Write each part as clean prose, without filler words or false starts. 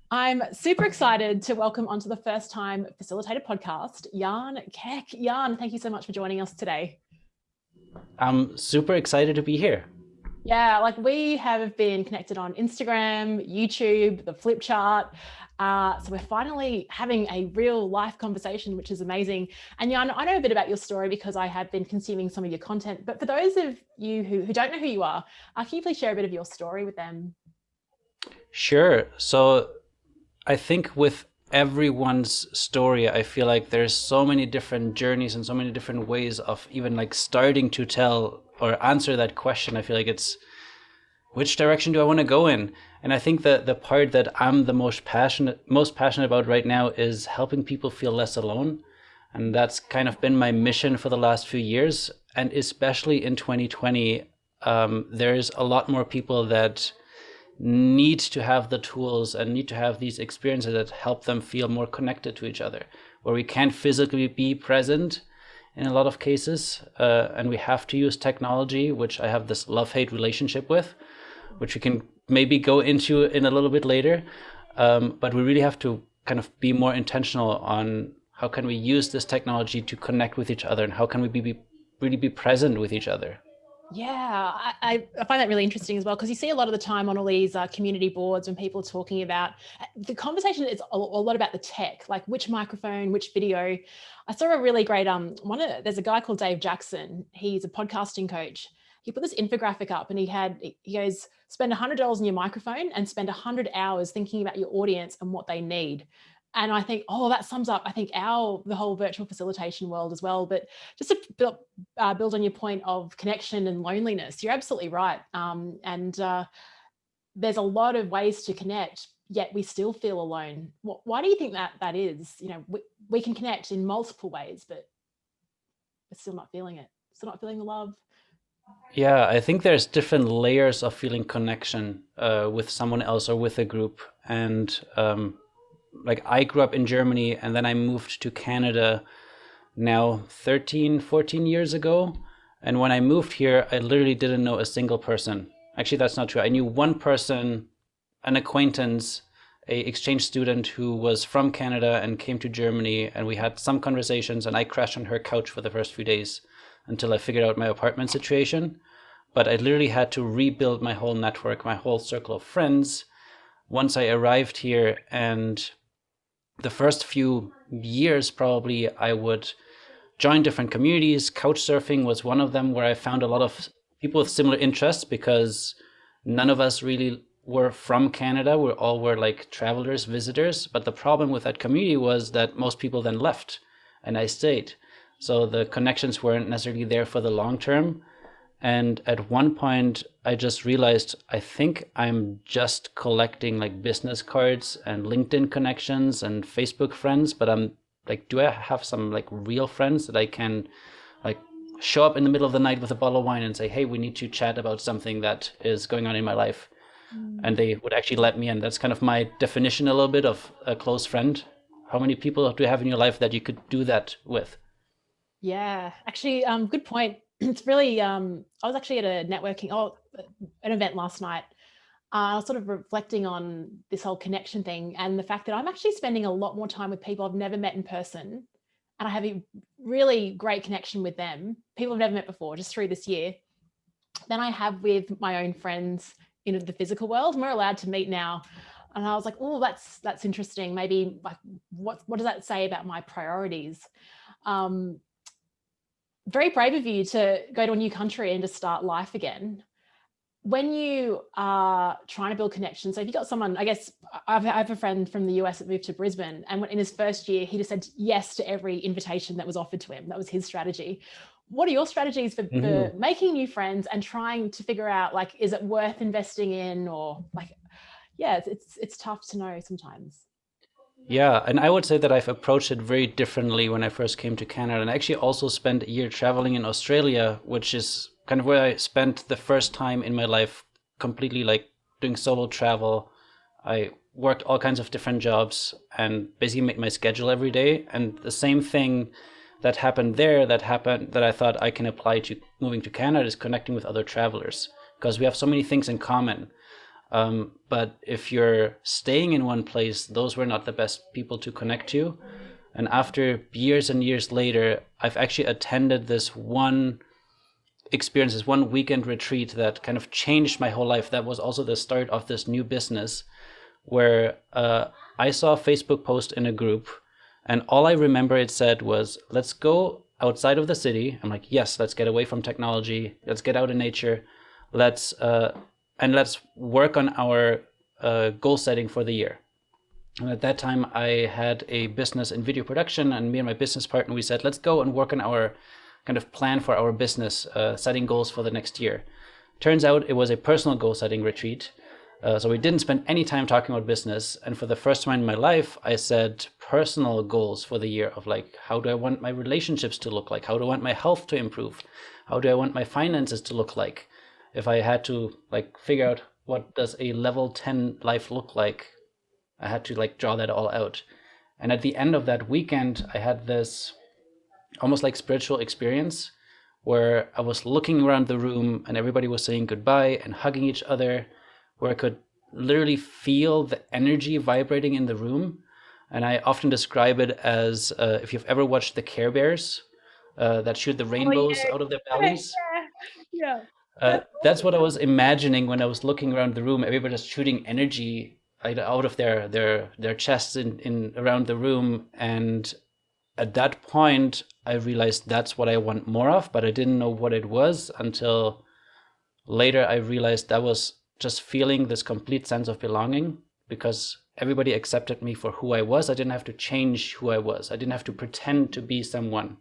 I'm super excited to welcome onto the First Time Facilitator podcast, Jan Keck. Jan, thank you so much for joining us today. I'm super excited to be here. Yeah, like we have been connected on Instagram, YouTube, the flip chart. So we're finally having a real life conversation, which is amazing. And Jan, I know a bit about your story because I have been consuming some of your content. But for those of you who don't know who you are, can you please share a bit of your story with them? Sure. So I think with everyone's story, I feel like there's so many different journeys and so many different ways of even like starting to tell or answer that question. I feel like it's which direction do I want to go in? And I think that the part that I'm the most passionate about right now is helping people feel less alone. And that's kind of been my mission for the last few years. And especially in 2020, there's a lot more people that need to have the tools and need to have these experiences that help them feel more connected to each other, where we can't physically be present in a lot of cases, and we have to use technology, which I have this love-hate relationship with, which we can maybe go into in a little bit later. But we really have to kind of be more intentional on how can we use this technology to connect with each other, and how can we really be present with each other. Yeah, I find that really interesting as well, because you see a lot of the time on all these community boards when people are talking about the conversation is a lot about the tech, like which microphone, which video. I saw a really great there's a guy called Dave Jackson. He's a podcasting coach. He put this infographic up and he goes, spend $100 on your microphone and spend 100 hours thinking about your audience and what they need. And I think, oh, that sums up, I think, the whole virtual facilitation world as well. But just to build on your point of connection and loneliness, you're absolutely right. And there's a lot of ways to connect, yet we still feel alone. Why do you think that is? You know, we can connect in multiple ways, but we're still not feeling it. Still not feeling the love. Yeah, I think there's different layers of feeling connection with someone else or with a group. And like I grew up in Germany and then I moved to Canada now 13, 14 years ago. And when I moved here, I literally didn't know a single person. Actually, that's not true. I knew one person, an acquaintance, a exchange student who was from Canada and came to Germany, and we had some conversations, and I crashed on her couch for the first few days until I figured out my apartment situation. But I literally had to rebuild my whole network, my whole circle of friends once I arrived here. And the first few years, probably, I would join different communities. Couch surfing was one of them, where I found a lot of people with similar interests because none of us really were from Canada. We all were like travelers, visitors. But the problem with that community was that most people then left and I stayed. So the connections weren't necessarily there for the long term. And at one point, I just realized I think I'm just collecting like business cards and LinkedIn connections and Facebook friends, but I'm like, do I have some like real friends that I can like show up in the middle of the night with a bottle of wine and say, hey, we need to chat about something that is going on in my life? And they would actually let me in. That's kind of my definition a little bit of a close friend. How many people do you have in your life that you could do that with? Yeah, actually, good point. It's really, I was actually at an event last night. I was sort of reflecting on this whole connection thing and the fact that I'm actually spending a lot more time with people I've never met in person. And I have a really great connection with them, people I've never met before, just through this year, than I have with my own friends in the physical world. And we're allowed to meet now. And I was like, oh, that's interesting. Maybe like, what does that say about my priorities? Um, Very brave of you to go to a new country and to start life again. When you are trying to build connections, so if you got someone, I guess I have a friend from the US that moved to Brisbane, and in his first year, he just said yes to every invitation that was offered to him. That was his strategy. What are your strategies for Mhm. making new friends and trying to figure out, like, is it worth investing in, or like, yeah, it's tough to know sometimes. Yeah, and I would say that I've approached it very differently when I first came to Canada. And I actually also spent a year traveling in Australia, which is kind of where I spent the first time in my life completely like doing solo travel. I worked all kinds of different jobs and basically made my schedule every day. And the same thing that happened there, that I thought I can apply to moving to Canada, is connecting with other travelers because we have so many things in common. But if you're staying in one place, those were not the best people to connect to. And after years and years later, I've actually attended this one experience, this one weekend retreat that kind of changed my whole life. That was also the start of this new business, where I saw a Facebook post in a group, and all I remember it said was, let's go outside of the city. I'm like, yes, let's get away from technology. Let's get out in nature. Let's work on our goal setting for the year. And at that time, I had a business in video production, and me and my business partner, we said, let's go and work on our kind of plan for our business, setting goals for the next year. Turns out it was a personal goal setting retreat. So we didn't spend any time talking about business. And for the first time in my life, I said personal goals for the year of like, how do I want my relationships to look like? How do I want my health to improve? How do I want my finances to look like? If I had to like figure out what does a level 10 life look like, I had to like draw that all out. And at the end of that weekend, I had this almost like spiritual experience where I was looking around the room and everybody was saying goodbye and hugging each other, where I could literally feel the energy vibrating in the room. And I often describe it as if you've ever watched the Care Bears that shoot the rainbows out of their bellies. Yeah. That's what I was imagining when I was looking around the room. Everybody just shooting energy out of their chests in around the room. And at that point, I realized that's what I want more of, but I didn't know what it was until later. I realized that was just feeling this complete sense of belonging, because everybody accepted me for who I was. I didn't have to change who I was. I didn't have to pretend to be someone.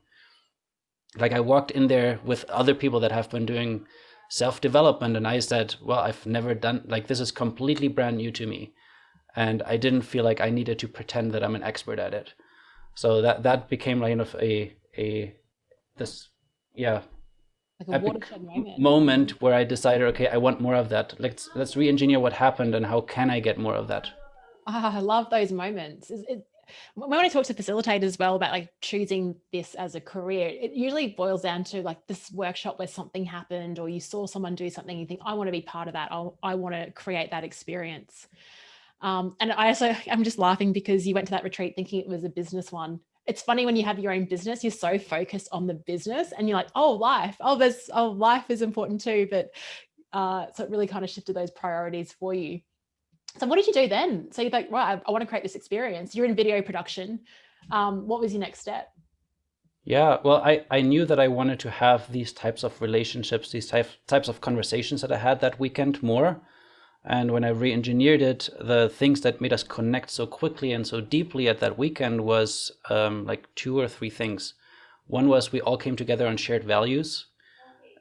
Like I walked in there with other people that have been doing self-development, and I said, well, I've never done, like, this is completely brand new to me. And I didn't feel like I needed to pretend that I'm an expert at it. So that became kind of this Like a watershed moment where I decided, okay, I want more of that. Let's re-engineer what happened and how can I get more of that. I love those moments. When I talk to facilitators as well about like choosing this as a career, it usually boils down to like this workshop where something happened, or you saw someone do something, you think, I want to be part of that. I want to create that experience. And I'm just laughing because you went to that retreat thinking it was a business one. It's funny when you have your own business, you're so focused on the business and you're like, life is important too. But so it really kind of shifted those priorities for you. So what did you do then? So you're like, right, I want to create this experience. You're in video production. What was your next step? Yeah, well, I knew that I wanted to have these types of relationships, these types of conversations that I had that weekend more. And when I re-engineered it, the things that made us connect so quickly and so deeply at that weekend was like 2 or 3 things. One was we all came together on shared values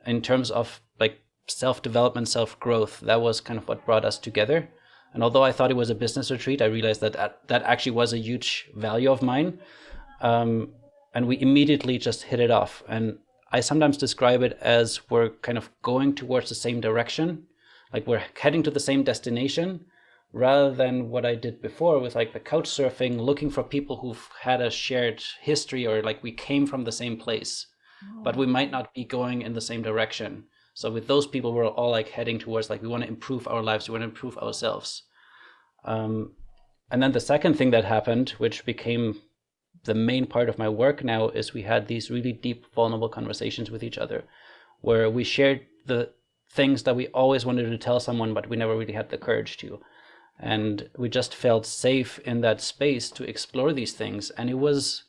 in terms of like self-development, self-growth. That was kind of what brought us together. And although I thought it was a business retreat, I realized that that actually was a huge value of mine. And we immediately just hit it off. And I sometimes describe it as we're kind of going towards the same direction. Like we're heading to the same destination, rather than what I did before with like the couch surfing, looking for people who've had a shared history, or like we came from the same place, but we might not be going in the same direction. So with those people, we're all like heading towards like, we want to improve our lives, we want to improve ourselves. And then the second thing that happened, which became the main part of my work now, is we had these really deep, vulnerable conversations with each other, where we shared the things that we always wanted to tell someone, but we never really had the courage to. And we just felt safe in that space to explore these things. And it was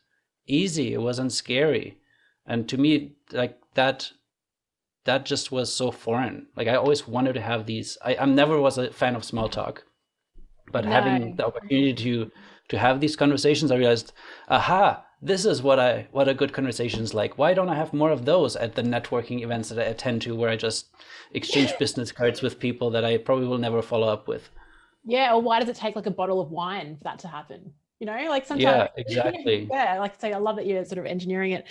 easy, it wasn't scary. And to me, like that just was so foreign. Like I always wanted to have these, I never was a fan of small talk, but having the opportunity to have these conversations, I realized, aha, this is what a good conversation is like. Why don't I have more of those at the networking events that I attend to, where I just exchange business cards with people that I probably will never follow up with? Yeah, or why does it take like a bottle of wine for that to happen? You know, like sometimes. Yeah, exactly. Yeah, like I say, I love that you're sort of engineering it.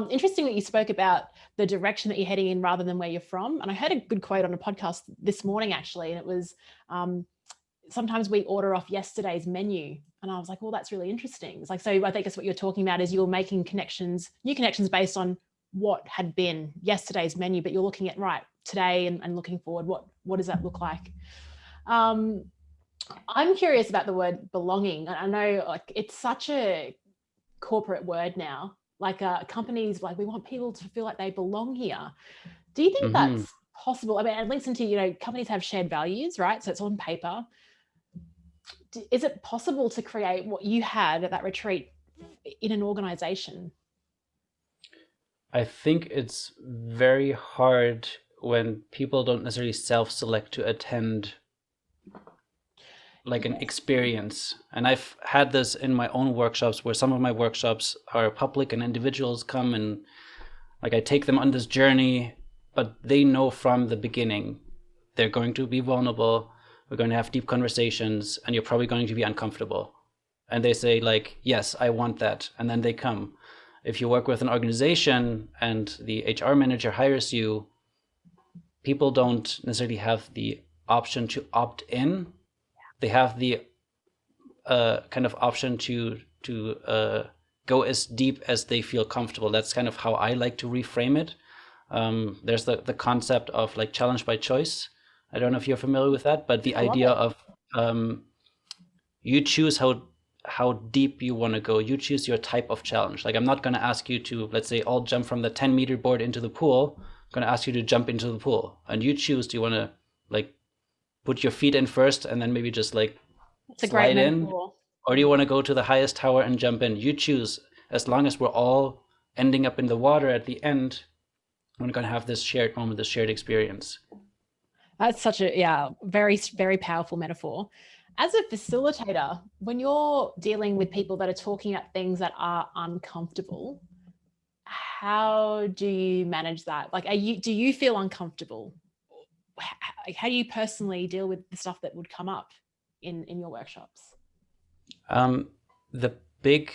Interesting that you spoke about the direction that you're heading in rather than where you're from. And I heard a good quote on a podcast this morning, actually, and it was, sometimes we order off yesterday's menu. And I was like, well, that's really interesting. It's like, so I think that's what you're talking about, is you're making connections, new connections based on what had been yesterday's menu, but you're looking at right today and looking forward. What does that look like? Um, I'm curious about the word belonging. I know like it's such a corporate word now. Like companies, like we want people to feel like they belong here. Do you think Hmm. that's possible? I mean, at least until, companies have shared values, right? So it's on paper. Is it possible to create what you had at that retreat in an organization? I think it's very hard when people don't necessarily self-select to attend like an Yes. experience. And I've had this in my own workshops where some of my workshops are public and individuals come and like I take them on this journey, but they know from the beginning they're going to be vulnerable. We're going to have deep conversations and you're probably going to be uncomfortable. And they say like, yes, I want that. And then they come. If you work with an organization and the HR manager hires you, people don't necessarily have the option to opt in. They have the kind of option to go as deep as they feel comfortable. That's kind of how I like to reframe it. There's the concept of like challenge by choice. I don't know if you're familiar with that, but the I love idea it. of you choose how deep you want to go. You choose your type of challenge. Like I'm not going to ask you to, let's say, all jump from the 10-meter board into the pool. I'm going to ask you to jump into the pool, and you choose. Do you want to like put your feet in first, and then maybe just like It's a great slide in, metaphor. or do you want to go to the highest tower and jump in? You choose. As long as we're all ending up in the water at the end, we're going to have this shared moment, this shared experience. That's such a, yeah, very, very powerful metaphor. As a facilitator, when you're dealing with people that are talking about things that are uncomfortable, how do you manage that? Like, do you feel uncomfortable? How do you personally deal with the stuff that would come up in your workshops? The big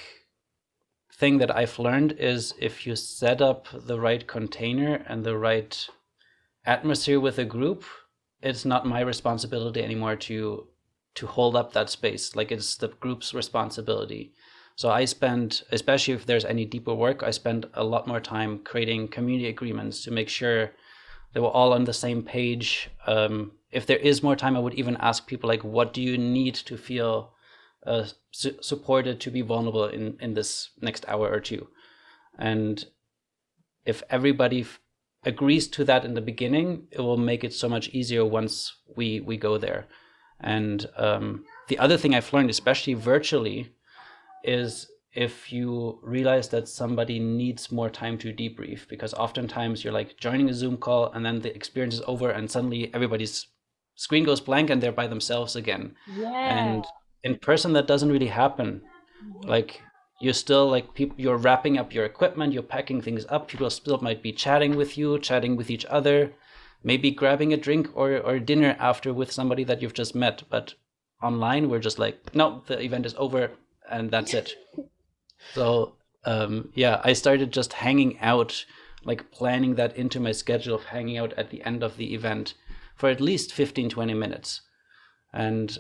thing that I've learned is if you set up the right container and the right atmosphere with a group, it's not my responsibility anymore to hold up that space. Like it's the group's responsibility. So I spend, especially if there's any deeper work, I spend a lot more time creating community agreements to make sure they were all on the same page. If there is more time, I would even ask people like, what do you need to feel supported to be vulnerable in this next hour or two? And if everybody agrees to that in the beginning, it will make it so much easier once we go there. And the other thing I've learned, especially virtually, is if you realize that somebody needs more time to debrief, because oftentimes you're like joining a Zoom call and then the experience is over and suddenly everybody's screen goes blank and they're by themselves again. Yeah. And in person, that doesn't really happen. Like you're still like people, you're wrapping up your equipment, you're packing things up. People still might be chatting with you, chatting with each other, maybe grabbing a drink or dinner after with somebody that you've just met. But online, we're just like, no, the event is over and that's it. So yeah, I started just hanging out, like planning that into my schedule of hanging out at the end of the event for at least 15-20 minutes. And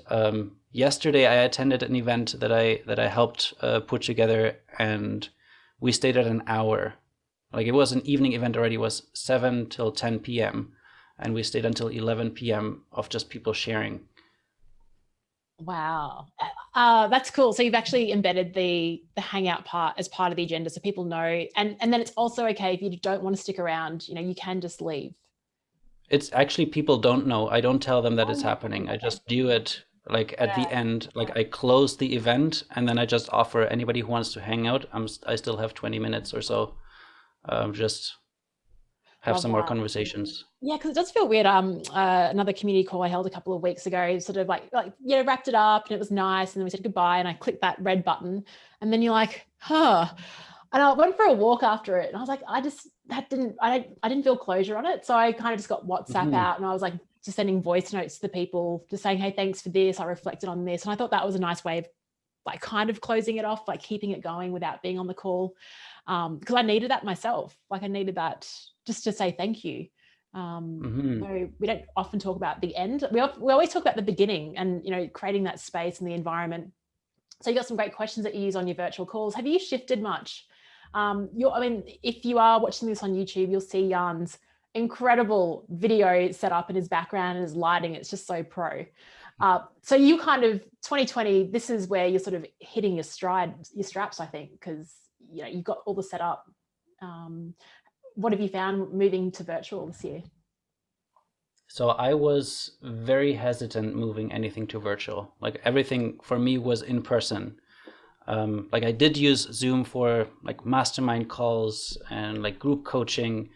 yesterday I attended an event that I helped put together, and we stayed at an hour. Like it was an evening event already. It was 7 till 10 p.m. and we stayed until 11 p.m. of just people sharing. Wow. That's cool. So you've actually embedded the hangout part as part of the agenda, so people know, and then it's also okay if you don't want to stick around, you can just leave. It's actually people don't know. I don't tell them that Oh, it's no. happening. I Okay. just do it like at Yeah. the end. Like I close the event and then I just offer anybody who wants to hang out. I still have 20 minutes or so. Just have Love some more that. conversations. Yeah, because it does feel weird. Another community call I held a couple of weeks ago, sort of wrapped it up and it was nice, and then we said goodbye, and I clicked that red button, and then you're like, huh. And I went for a walk after it, and I was like, I didn't feel closure on it, so I kind of just got WhatsApp Mhm. out, and I was like just sending voice notes to the people, just saying, hey, thanks for this. I reflected on this, and I thought that was a nice way of like kind of closing it off, like keeping it going without being on the call, because I needed that myself. Like I needed that just to say thank you. Mhm. We don't often talk about the end. We always talk about the beginning and creating that space and the environment. So you got some great questions that you use on your virtual calls. Have you shifted much? I mean, if you are watching this on YouTube, you'll see Jan's incredible video set up in his background and his lighting. It's just so pro. So you kind of 2020, this is where you're sort of hitting your straps, I think, because you've got all the setup. What have you found moving to virtual this year? So I was very hesitant moving anything to virtual. Like everything for me was in person. Like I did use Zoom for like mastermind calls and like group coaching,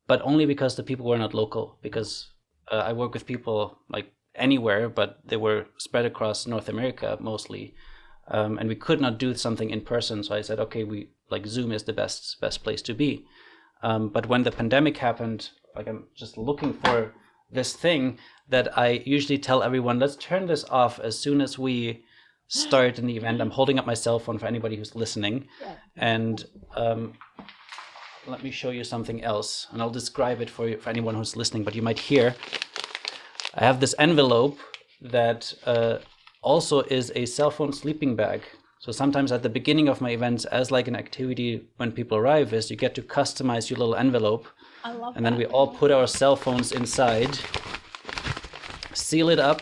but only because the people were not local. Because I work with people like anywhere, but they were spread across North America mostly, and we could not do something in person. So I said, okay, we like Zoom is the best place to be. But when the pandemic happened, like I'm just looking for this thing that I usually tell everyone, let's turn this off as soon as we start in the event. I'm holding up my cell phone for anybody who's listening. Yeah. And let me show you something else, and I'll describe it for you, for anyone who's listening, but you might hear. I have this envelope that also is a cell phone sleeping bag. So sometimes at the beginning of my events, as like an activity when people arrive, is you get to customize your little envelope. I love and that. Then we all put our cell phones inside, seal it up,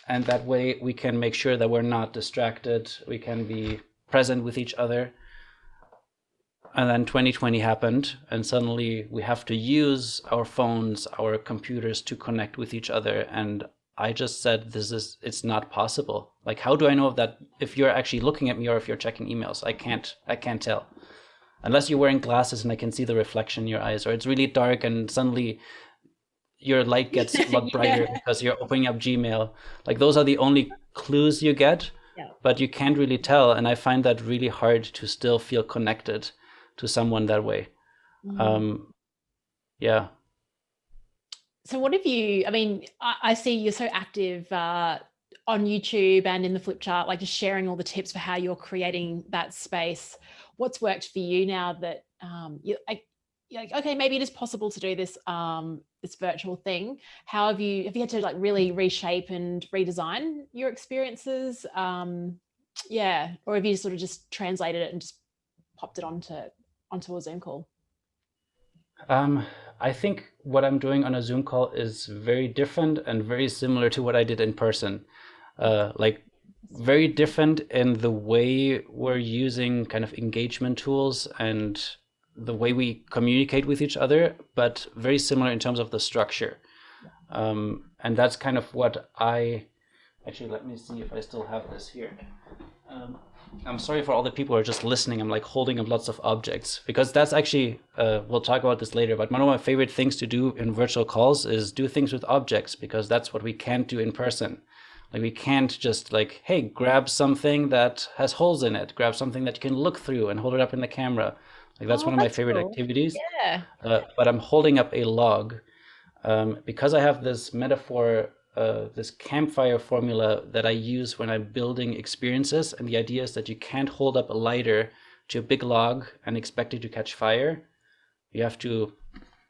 and that way we can make sure that we're not distracted. We can be present with each other. And then 2020 happened, and suddenly we have to use our phones, our computers to connect with each other. And I just said, it's not possible. Like, how do I know that if you're actually looking at me or if you're checking emails? I can't tell. Unless you're wearing glasses and I can see the reflection in your eyes, or it's really dark and suddenly your light gets a lot brighter because you're opening up Gmail. Like, those are the only clues you get, but you can't really tell. And I find that really hard to still feel connected to someone that way. Yeah. So what have you, I mean, I see you're so active on YouTube and in the flip chart, like just sharing all the tips for how you're creating that space. What's worked for you now that you're like, okay, maybe it is possible to do this this virtual thing? How have you had to like really reshape and redesign your experiences? Yeah, or have you sort of just translated it and just popped it onto a Zoom call? I think what I'm doing on a Zoom call is very different and very similar to what I did in person. Like very different in the way we're using kind of engagement tools and the way we communicate with each other, but very similar in terms of the structure. And that's kind of what actually, let me see if I still have this here. I'm sorry for all the people who are just listening. I'm like holding up lots of objects because that's actually, we'll talk about this later, but one of my favorite things to do in virtual calls is do things with objects, because that's what we can't do in person. Like we can't just like, hey, grab something that has holes in it, grab something that you can look through and hold it up in the camera. Like that's one of my favorite activities. Yeah. But I'm holding up a log because I have this metaphor, this campfire formula that I use when I'm building experiences. And the idea is that you can't hold up a lighter to a big log and expect it to catch fire. You have to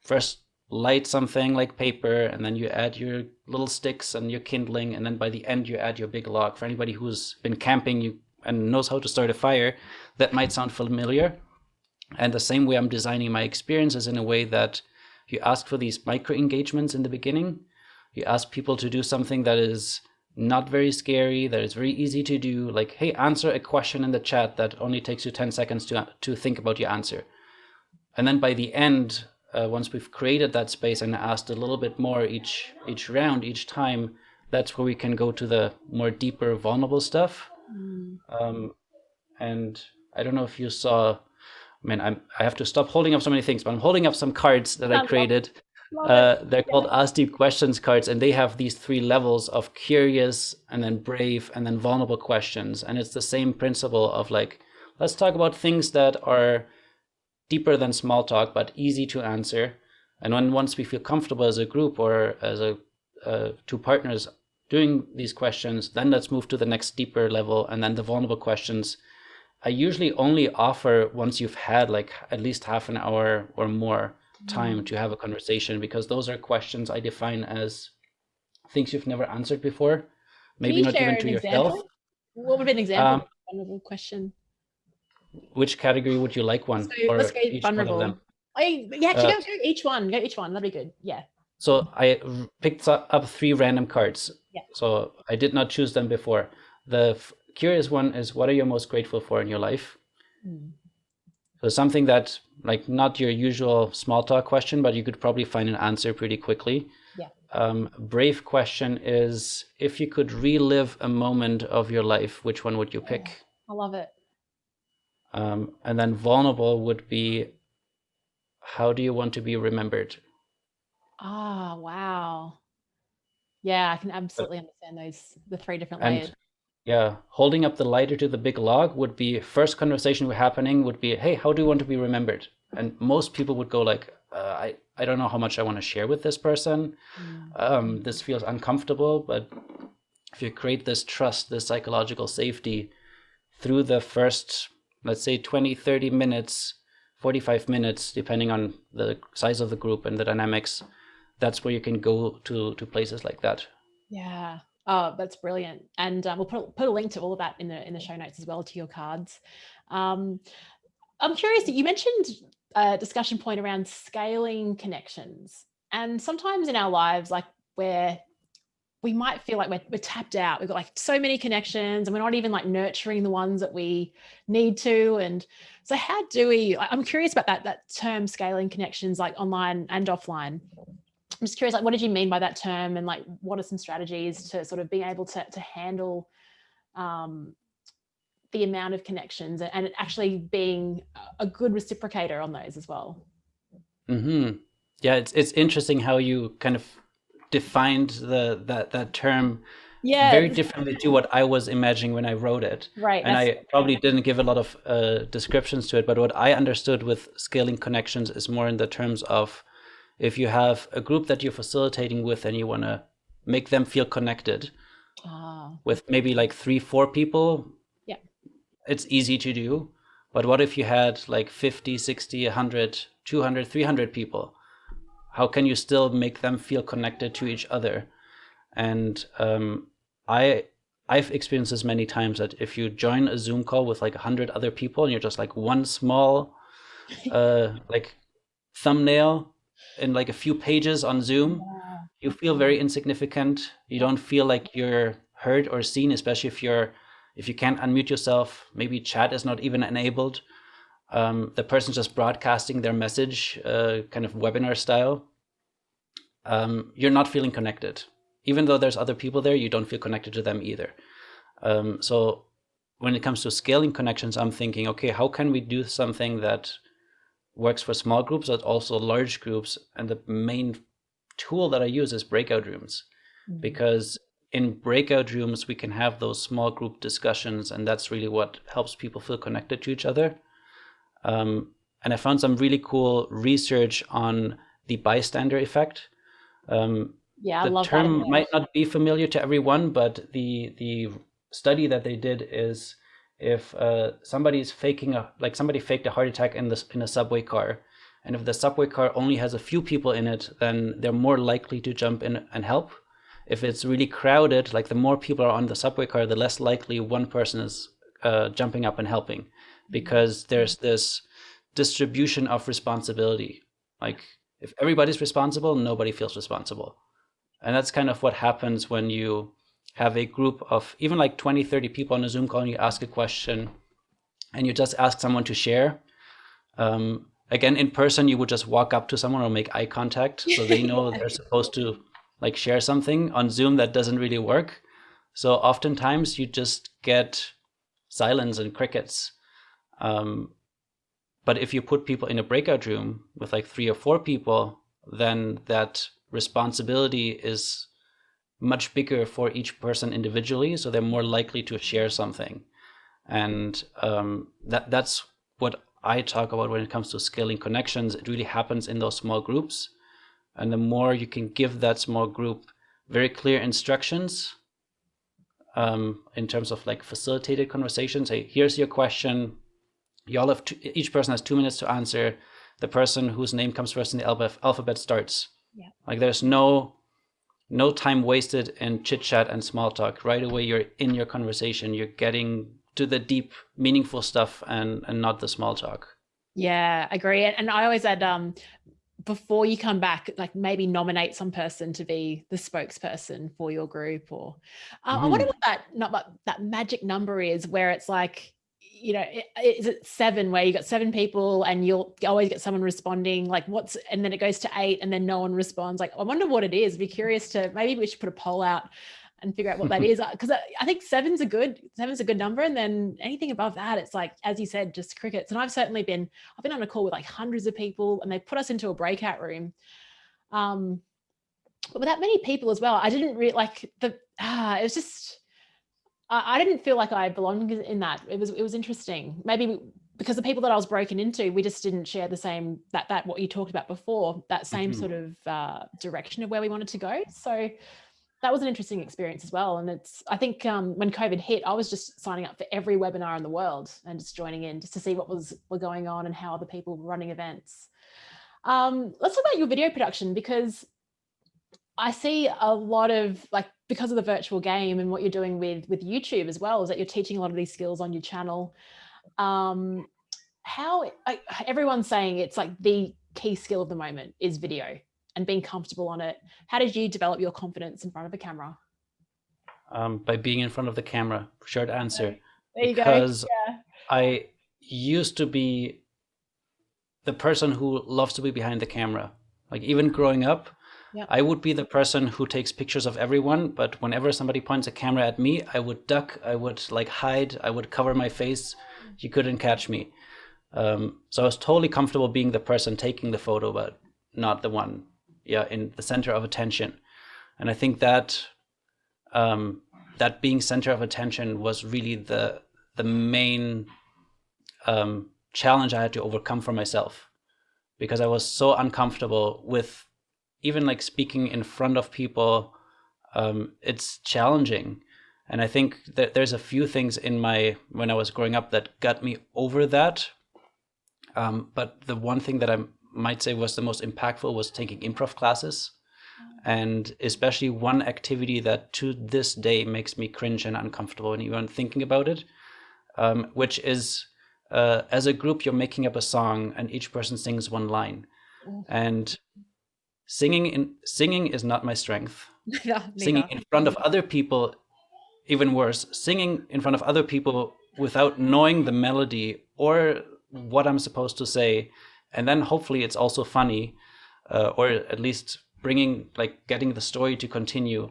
first light something like paper, and then you add your little sticks and your kindling, and then by the end you add your big log. For anybody who's been camping and knows how to start a fire, that might sound familiar. And the same way I'm designing my experiences in a way that you ask for these micro engagements in the beginning. You ask people to do something that is not very scary, that is very easy to do. Like, hey, answer a question in the chat that only takes you 10 seconds to think about your answer. And then by the end, once we've created that space and asked a little bit more each round, each time, that's where we can go to the more deeper, vulnerable stuff. And I don't know if you saw, I mean, I have to stop holding up so many things, but I'm holding up some cards that I created. They're called Ask Deep Questions cards, and they have these 3 levels of curious and then brave and then vulnerable questions. And it's the same principle of like, let's talk about things that are deeper than small talk, but easy to answer. And once we feel comfortable as a group or as two partners doing these questions, then let's move to the next deeper level. And then the vulnerable questions, I usually only offer once you've had like at least half an hour or more time to have a conversation, because those are questions I define as things you've never answered before, maybe not even to yourself. What would be an example of a vulnerable question? Which category would you like one? So let's go each vulnerable. one of them? Actually, go each one. Go each one. That'd be good. Yeah. So I picked up 3 random cards. Yeah. So I did not choose them before. The curious one is, what are you most grateful for in your life? Mm. So something that, like, not your usual small talk question, but you could probably find an answer pretty quickly. Yeah. Brave question is, if you could relive a moment of your life, which one would you Yeah. pick? I love it. And then vulnerable would be, how do you want to be remembered? Ah, wow. Yeah, I can absolutely understand the 3 different layers. And yeah, holding up the lighter to the big log would be, first conversation happening would be, hey, how do you want to be remembered? And most people would go like, I don't know how much I want to share with this person. This feels uncomfortable. But if you create this trust, this psychological safety through the first, let's say 20, 30 minutes, 45 minutes, depending on the size of the group and the dynamics, that's where you can go to places like that. Yeah. Oh, that's brilliant. And we'll put a link to all of that in the show notes as well, to your cards. Um, I'm curious that you mentioned a discussion point around scaling connections. And sometimes in our lives, like, where we might feel like we're tapped out. We've got like so many connections and we're not even like nurturing the ones that we need to. And so how do we, I'm curious about that term, scaling connections, like online and offline. I'm just curious, like, what did you mean by that term, and like, what are some strategies to sort of being able to handle um, the amount of connections and actually being a good reciprocator on those as well? Mm-hmm. Yeah, it's interesting how you kind of defined that term Yeah, very differently to what I was imagining when I wrote it. right. And I probably didn't give a lot of descriptions to it, but what I understood with scaling connections is more in the terms of, if you have a group that you're facilitating with and you want to make them feel connected with maybe like 3, 4 people, Yeah. it's easy to do. But what if you had like 50, 60, 100, 200, 300 people? How can you still make them feel connected to each other? And I I've experienced this many times, that if you join a Zoom call with like 100 other people and you're just like one small like thumbnail in like a few pages on Zoom, you feel very insignificant. You don't feel like you're heard or seen, especially if you can't unmute yourself. Maybe chat is not even enabled. The person's just broadcasting their message, kind of webinar style. You're not feeling connected. Even though there's other people there, you don't feel connected to them either. So when it comes to scaling connections, I'm thinking, okay, how can we do something that works for small groups, but also large groups? And the main tool that I use is breakout rooms, because in breakout rooms, we can have those small group discussions, and that's really what helps people feel connected to each other. And I found some really cool research on the bystander effect. Yeah, I The love that. term might not be familiar to everyone, but the study that they did is, if somebody faked a heart attack in a subway car, and if the subway car only has a few people in it, then they're more likely to jump in and help. If it's really crowded, like the more people are on the subway car, the less likely one person is jumping up and helping, because there's this distribution of responsibility. Like, if everybody's responsible, nobody feels responsible. And that's kind of what happens when you have a group of even like 20, 30 people on a Zoom call, and you ask a question and you just ask someone to share. Again, in person, you would just walk up to someone or make eye contact, so they know they're supposed to like share something. On Zoom, that doesn't really work. So oftentimes you just get silence and crickets. But if you put people in a breakout room with like 3 or 4 people, then that responsibility is much bigger for each person individually, so they're more likely to share something. And that's what I talk about when it comes to scaling connections. It really happens in those small groups, and the more you can give that small group very clear instructions, in terms of like facilitated conversations. Hey, here's your question. You all have each person has 2 minutes to answer. The person whose name comes first in the alphabet starts. Yeah. Like, there's no time wasted in chit chat and small talk. Right away, you're in your conversation. You're getting to the deep, meaningful stuff, and not the small talk. Yeah, I agree. And I always add, before you come back, like maybe nominate some person to be the spokesperson for your group, or I wonder what that magic number is, where it's like, you know, is it 7, where you got 7 people and you'll always get someone responding, like and then it goes to 8 and then no one responds. Like, I wonder what it is. Be curious to, maybe we should put a poll out and figure out what that is, because I think seven's a good number, and then anything above that, it's like, as you said, just crickets. And I've been on a call with like hundreds of people, and they put us into a breakout room, but with that many people as well, I didn't really like it was just, I didn't feel like I belonged in that. It was interesting, maybe because the people that I was broken into, we just didn't share the same, that what you talked about before, that same sort of direction of where we wanted to go. So that was an interesting experience as well. And I think when COVID hit, I was just signing up for every webinar in the world and just joining in just to see what was going on and how other people were running events. Let's talk about your video production, because I see a lot of, like, because of the virtual game and what you're doing with YouTube as well, is that you're teaching a lot of these skills on your channel. Everyone's saying it's like the key skill of the moment is video and being comfortable on it. How did you develop your confidence in front of a camera? By being in front of the camera, short answer. There you Because go. Yeah. I used to be the person who loves to be behind the camera. Like, even growing up, Yep. I would be the person who takes pictures of everyone, but whenever somebody points a camera at me, I would duck, I would like hide, I would cover my face. You couldn't catch me. So I was totally comfortable being the person taking the photo, but not the one, in the center of attention. And I think that that being center of attention was really the main challenge I had to overcome for myself, because I was so uncomfortable with even like speaking in front of people. It's challenging. And I think that there's a few things when I was growing up that got me over that. But the one thing that I might say was the most impactful was taking improv classes. And especially one activity that to this day makes me cringe and uncomfortable when even thinking about it, which is as a group, you're making up a song and each person sings one line. And singing is not my strength. Yeah, singing in front of other people, even worse. Singing in front of other people without knowing the melody or what I'm supposed to say, and then hopefully it's also funny, or at least getting the story to continue.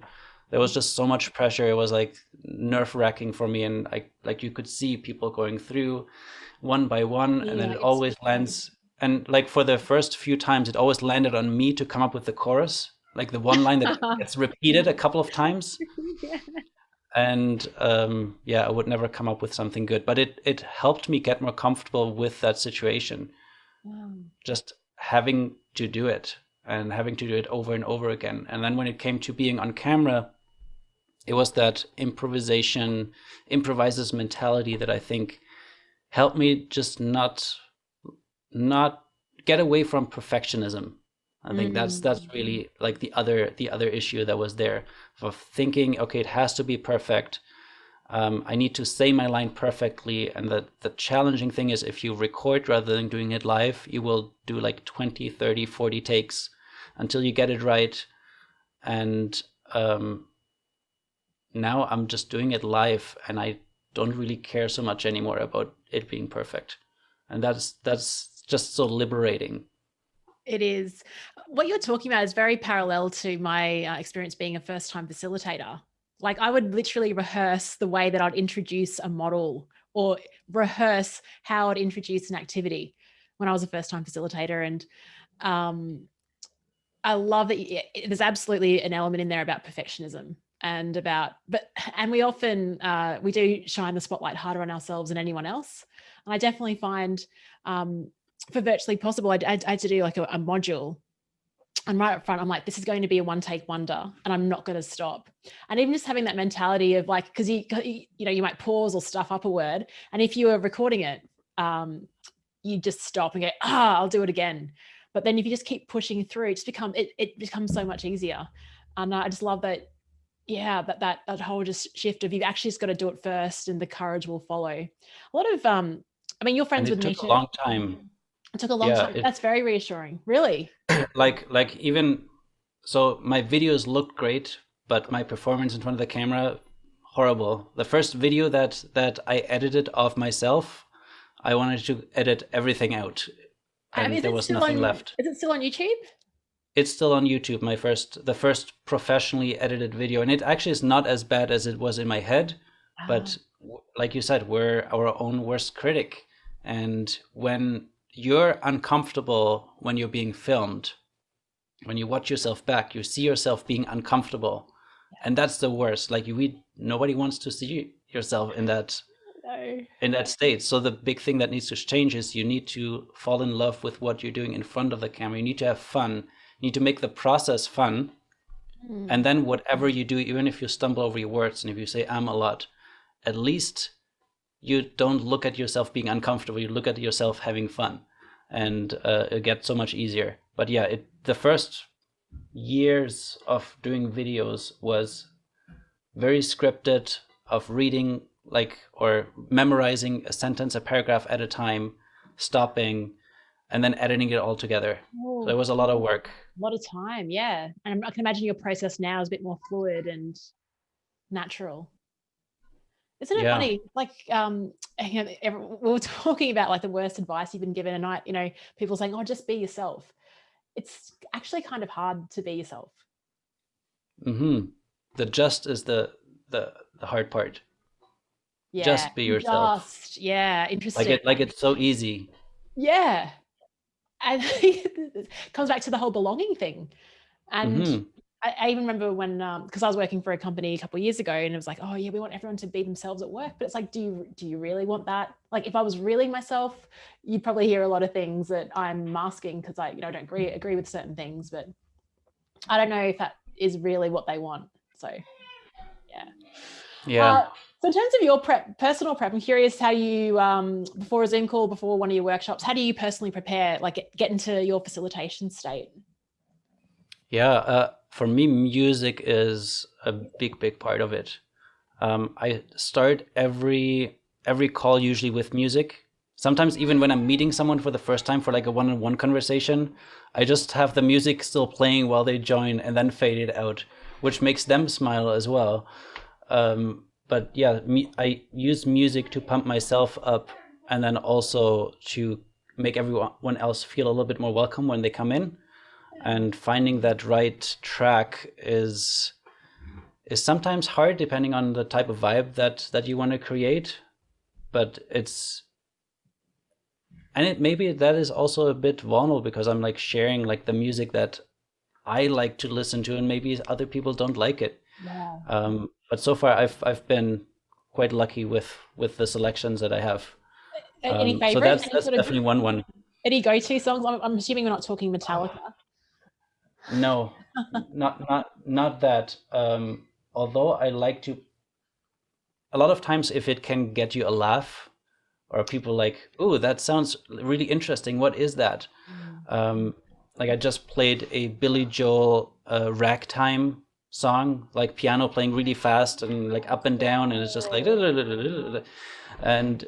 There was just so much pressure. It was like nerve-wracking for me, and you could see people going through one by one, and then it always lands. And like for the first few times, it always landed on me to come up with the chorus, like the one line that gets repeated a couple of times. Yeah. And I would never come up with something good, but it helped me get more comfortable with that situation. Wow. Just having to do it and having to do it over and over again. And then when it came to being on camera, it was that improvises mentality that I think helped me just not get away from perfectionism. I think that's really like the other issue that was there, of thinking, okay, it has to be perfect. I need to say my line perfectly. And the challenging thing is, if you record rather than doing it live, you will do like 20, 30, 40 takes until you get it right. And now I'm just doing it live, and I don't really care so much anymore about it being perfect. And that's just so liberating. It is. What you're talking about is very parallel to my experience being a first-time facilitator. Like, I would literally rehearse the way that I'd introduce a model, or rehearse how I'd introduce an activity when I was a first-time facilitator. And I love that there's absolutely an element in there about perfectionism and we often, we do shine the spotlight harder on ourselves than anyone else. And I definitely find for Virtually Possible, I had to do like a module. And right up front, I'm like, this is going to be a one-take wonder, and I'm not going to stop. And even just having that mentality of like, because you might pause or stuff up a word, and if you are recording it, you just stop and go, I'll do it again. But then if you just keep pushing through, it becomes so much easier. And I just love that. Yeah, that whole just shift of, you've actually just got to do it first, and the courage will follow. A lot of, I mean, you're friends with me too. It took a long time. It took a long Yeah, time. That's very reassuring. Really? like even so my videos looked great, but my performance in front of the camera, horrible. The first video that I edited of myself, I wanted to edit everything out, and Is there it was still nothing on? left. Is it still on YouTube? It's still on YouTube, the first professionally edited video, and it actually is not as bad as it was in my head, Ah, but like you said, we're our own worst critic. And when you're uncomfortable when you're being filmed, when you watch yourself back, you see yourself being uncomfortable, and that's the worst. Like nobody wants to see yourself no. in that state. So the big thing that needs to change is you need to fall in love with what you're doing in front of the camera. You need to have fun. You need to make the process fun. And then whatever you do, even if you stumble over your words and if you say a lot, at least you don't look at yourself being uncomfortable. You look at yourself having fun, and it gets so much easier. But yeah, the first years of doing videos was very scripted, of reading like or memorizing a sentence, a paragraph at a time, stopping, and then editing it all together. So Oh, it was a lot of work. a lot of time. Yeah. And I can imagine your process now is a bit more fluid and natural. Isn't it Yeah. funny? Like, we were talking about like the worst advice you've been given, and people saying, "Oh, just be yourself." It's actually kind of hard to be yourself. Mm-hmm. The just is the hard part. Yeah, Just be yourself. yeah, interesting. Like it's so easy. Yeah, and it comes back to the whole belonging thing. And Mm-hmm. I even remember when, because I was working for a company a couple of years ago, and it was like, oh yeah, we want everyone to be themselves at work. But it's like, do you really want that? Like, if I was really myself, you'd probably hear a lot of things that I'm masking because I don't agree with certain things. But I don't know if that is really what they want. So yeah. Yeah. So in terms of your personal prep, I'm curious how you, before a Zoom call, before one of your workshops, how do you personally prepare, like get into your facilitation state? Yeah. For me, music is a big part of it. I start every call usually with music. Sometimes even when I'm meeting someone for the first time for like a one-on-one conversation, I just have the music still playing while they join and then fade it out, which makes them smile as well. But yeah, I use music to pump myself up and then also to make everyone else feel a little bit more welcome when they come in. And finding that right track is sometimes hard depending on the type of vibe that you want to create, but maybe that is also a bit vulnerable because I'm like sharing like the music that I like to listen to, and maybe other people don't like it. Yeah. But so far I've been quite lucky with the selections that I have. Any So favorites? Any that's sort of definitely one. any go-to songs? I'm assuming we're not talking Metallica. No, not that. Although I like to, a lot of times if it can get you a laugh, or people like, "Ooh, that sounds really interesting. What is that?" Um, like I just played a Billy Joel ragtime song, like piano playing really fast and like up and down, and it's just like, and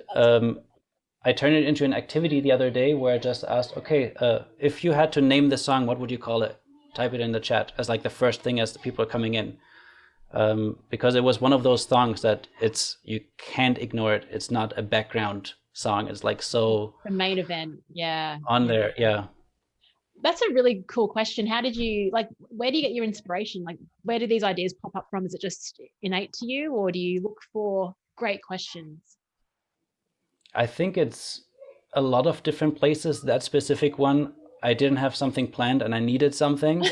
I turned it into an activity the other day where I just asked, okay, if you had to name the song, what would you call it? Type it in the chat as like the first thing as the people are coming in. Because it was one of those songs that you can't ignore it. It's not a background song. It's like so The main event. Yeah. on there. Yeah. That's a really cool question. How did you, like, where do you get your inspiration? Like, where do these ideas pop up from? Is it just innate to you, or do you look for great questions? I think it's a lot of different places. That specific one, I didn't have something planned and I needed something.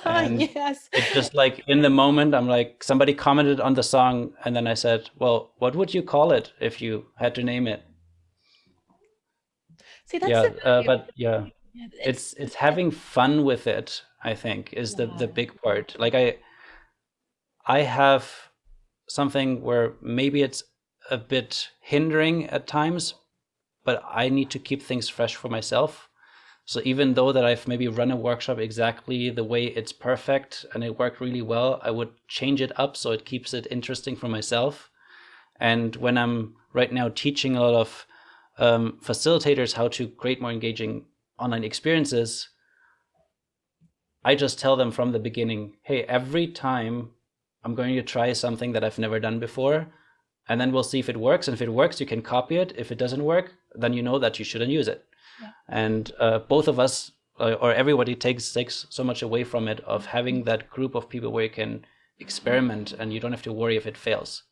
And Yes. it just like in the moment, I'm like, somebody commented on the song. And then I said, well, what would you call it if you had to name it? See, that's Yeah. the But yeah, yeah, it's having fun with it, I think, is the yeah. big part. Like I have something where maybe it's a bit hindering at times, but I need to keep things fresh for myself. So even though that I've maybe run a workshop exactly the way it's perfect and it worked really well, I would change it up so it keeps it interesting for myself. And when I'm right now teaching a lot of facilitators how to create more engaging online experiences, I just tell them from the beginning, hey, every time I'm going to try something that I've never done before, and then we'll see if it works. And if it works, you can copy it. If it doesn't work, then you know that you shouldn't use it. Yeah. And both of us, or everybody takes so much away from it, of having that group of people where you can experiment and you don't have to worry if it fails.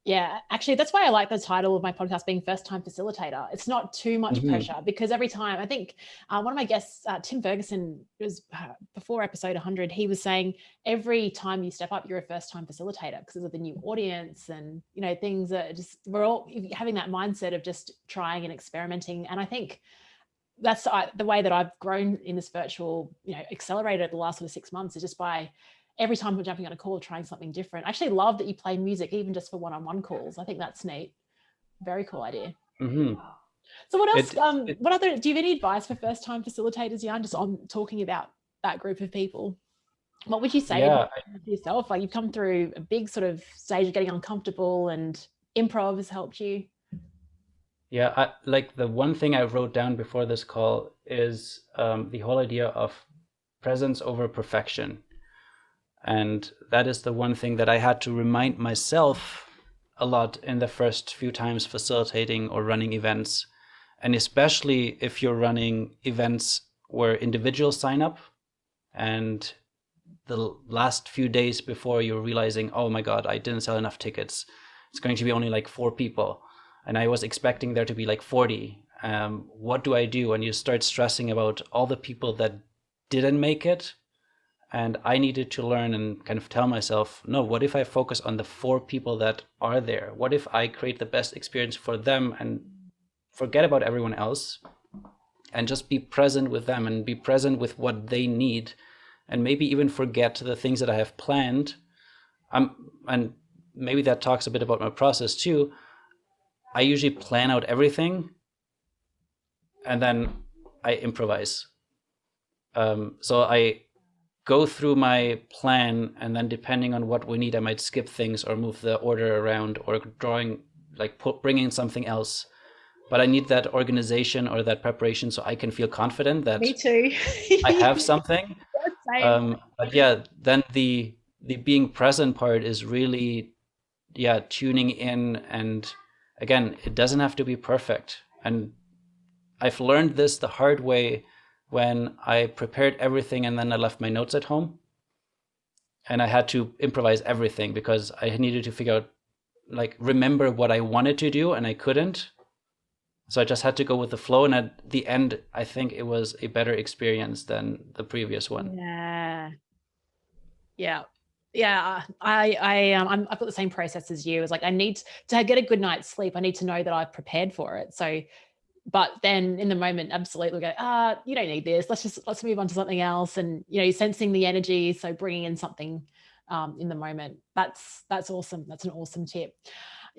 Yeah, actually, that's why I like the title of my podcast being First Time Facilitator. It's not too much pressure, because every time, I think one of my guests, Tim Ferguson, was before episode 100, he was saying every time you step up, you're a first time facilitator because of the new audience, and things are just, we're all having that mindset of just trying and experimenting. And I think that's the way that I've grown in this virtual, accelerator the last sort of 6 months, is just by every time we're jumping on a call, trying something different. I actually love that you play music, even just for one-on-one calls. I think that's neat. Very cool idea. Mm-hmm. So what else, what other, do you have any advice for first time facilitators, Jan, just on talking about that group of people? What would you say to yourself? Like, you've come through a big sort of stage of getting uncomfortable, and improv has helped you. Yeah, like the one thing I wrote down before this call is the whole idea of presence over perfection. And that is the one thing that I had to remind myself a lot in the first few times facilitating or running events. And especially if you're running events where individuals sign up, and the last few days before you're realizing, oh my God, I didn't sell enough tickets. It's going to be only like 4 people. And I was expecting there to be like 40. What do I do? And you start stressing about all the people that didn't make it. And I needed to learn and kind of tell myself, no, what if I focus on the 4 people that are there? What if I create the best experience for them and forget about everyone else and just be present with them and be present with what they need, and maybe even forget the things that I have planned. And maybe that talks a bit about my process too. I usually plan out everything and then I improvise. So I go through my plan, and then depending on what we need, I might skip things or move the order around, or bring in something else. But I need that organization or that preparation so I can feel confident that Me too. I have something. But yeah, then the being present part is really, tuning in. And again, it doesn't have to be perfect. And I've learned this the hard way when I prepared everything and then I left my notes at home. And I had to improvise everything because I needed to figure out, remember what I wanted to do, and I couldn't. So I just had to go with the flow. And at the end, I think it was a better experience than the previous one. Yeah. I've got the same process as you. It's like, I need to get a good night's sleep. I need to know that I've prepared for it. So, but then in the moment, absolutely go, you don't need this. Let's move on to something else. And, you're sensing the energy. So bringing in something in the moment. That's awesome. That's an awesome tip.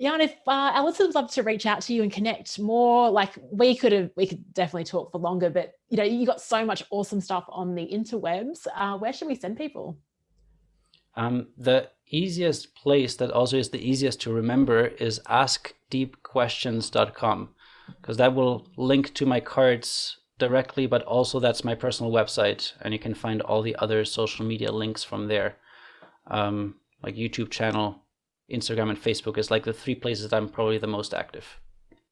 Jan, if our listeners love to reach out to you and connect more, like we could definitely talk for longer, but you got so much awesome stuff on the interwebs. Where should we send people? The easiest place that also is the easiest to remember is askdeepquestions.com, because that will link to my cards directly, but also that's my personal website, and you can find all the other social media links from there. Like YouTube channel, Instagram, and Facebook is like the 3 places that I'm probably the most active.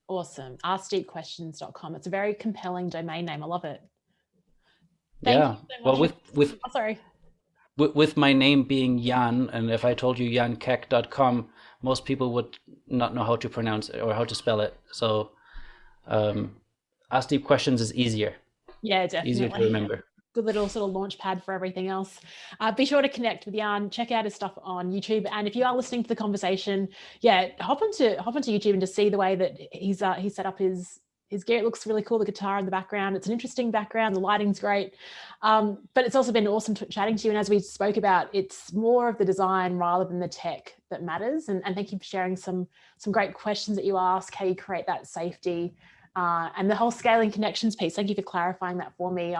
Awesome. askdeepquestions.com. It's a very compelling domain name. I love it. Thank you so much. Well, with my name being Jan, and if I told you jankeck.com, most people would not know how to pronounce it or how to spell it. So Ask Deep Questions is easier. Yeah, definitely. Easier to remember. Good little sort of launch pad for everything else. Be sure to connect with Jan, check out his stuff on YouTube. And if you are listening to the conversation, hop onto YouTube and just see the way that he's set up his gear. It looks really cool, the guitar in the background. It's an interesting background. The lighting's great. But it's also been awesome chatting to you. And as we spoke about, it's more of the design rather than the tech that matters. And thank you for sharing some great questions that you ask, how you create that safety, and the whole scaling connections piece. Thank you for clarifying that for me.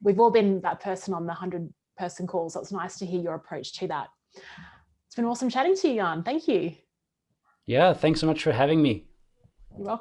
We've all been that person on the 100-person call, so it's nice to hear your approach to that. It's been awesome chatting to you, Jan. Thank you. Yeah, thanks so much for having me. You're welcome.